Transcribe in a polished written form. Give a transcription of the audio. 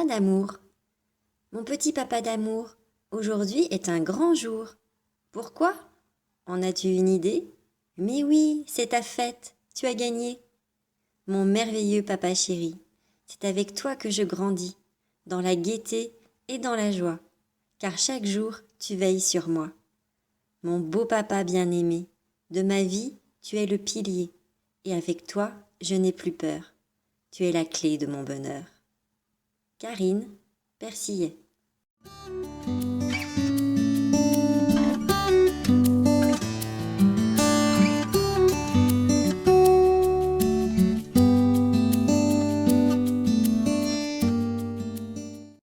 papa d'amour. Mon petit papa d'amour, aujourd'hui est un grand jour. Pourquoi? En as-tu une idée? Mais oui, c'est ta fête, tu as gagné. Mon merveilleux papa chéri, c'est avec toi que je grandis, dans la gaieté et dans la joie, car chaque jour tu veilles sur moi. Mon beau papa bien-aimé, de ma vie tu es le pilier, et avec toi je n'ai plus peur. Tu es la clé de mon bonheur. Karine Persillet.